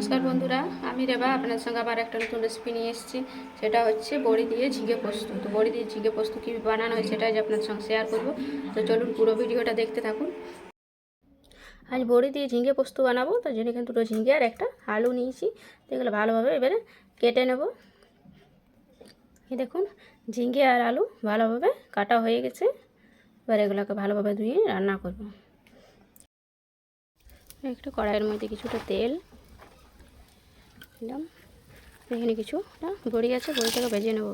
নমস্কার বন্ধুরা, আমি রেবা আপনাদের সঙ্গে আবার একটা নতুন রেসিপি নিয়ে এসেছি। সেটা হচ্ছে বড়ি দিয়ে ঝিঙে পোস্ত। তো বড়ি দিয়ে ঝিঙে পোস্ত কীভাবে বানানো হয় সেটাই যে আপনাদের সঙ্গে শেয়ার করব। তো চলুন পুরো ভিডিওটা দেখতে থাকুন। আজ বড়ি দিয়ে ঝিঙে পোস্ত বানাবো, তার জন্য এখানে দুটো ঝিঙে আর একটা আলু নিয়েছি। এগুলো ভালোভাবে এবারে কেটে নেব। এই দেখুন, ঝিঙে আর আলু ভালোভাবে কাটা হয়ে গেছে। এবার এগুলোকে ভালোভাবে ধুয়ে রান্না করব। একটা কড়াইয়ের মধ্যে কিছুটা তেল দিলাম। এখানে কিছুটা বড়ি আছে, বড়িটাকে ভেজে নেব।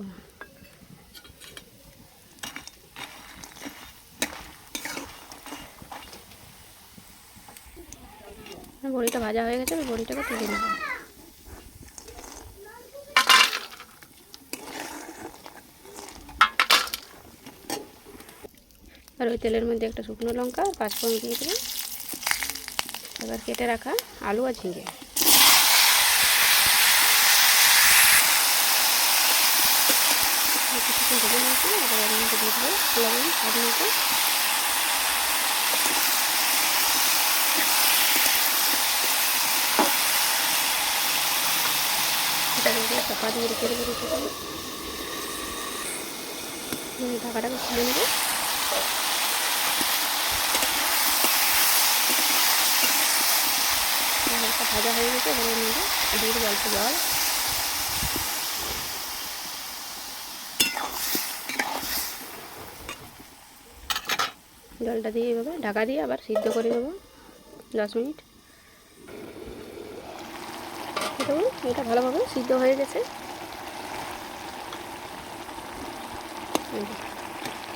বড়িটা ভাজা হয়ে গেছে, বড়িটাকে তুলে নেব। আর ওই তেলের মধ্যে একটা শুকনো লঙ্কা আর পাঁচফোড়ন দিয়ে দেবো। এবার কেটে রাখা আলু আর ঝিঙে কিছুক্ষণ ভেজে নিয়েছি। এবার এর মধ্যে দিয়ে দেবো লবণ স্বাদ মতো। এটা কিন্তু চাপা দিয়ে রেখে দেবো কিছুক্ষণ। ঢাকাটাকে খুলে নেব। হালকা ভাজা হয়ে গেছে, এবার এর মধ্যে দিয়ে দেবো অল্প জল। জলটা দিয়ে এভাবে ঢাকা দিয়ে আবার সিদ্ধ করে দেবো 10 মিনিট। দেখুন, এটা ভালোভাবে সিদ্ধ হয়ে গেছে।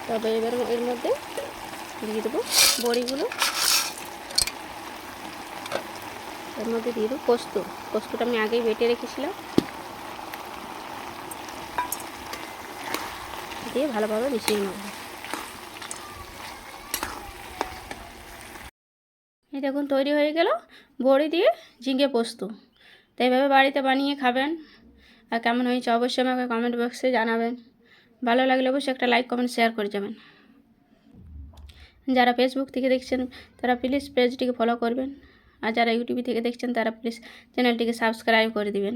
তবে এবার এর মধ্যে দিয়ে দেবো বড়িগুলো। এর মধ্যে দিয়ে দেবো পোস্তটা আমি আগেই বেটে রেখেছিলাম। দিয়ে ভালোভাবে মিশিয়ে নেব। এই দেখুন, তৈরি হয়ে গেল বড়ি দিয়ে ঝিঙে পোস্ত। তো এইভাবে বাড়িতে বানিয়ে খাবেন। আর কেমন হয়েছে অবশ্যই আমাকে কমেন্ট বক্সে জানাবেন। ভালো লাগলে অবশ্যই একটা লাইক কমেন্ট শেয়ার করে যাবেন। যারা ফেসবুক থেকে দেখছেন তারা প্লিজ পেজটিকে ফলো করবেন। আর যারা ইউটিউব থেকে দেখছেন তারা প্লিজ চ্যানেলটিকে সাবস্ক্রাইব করে দিবেন।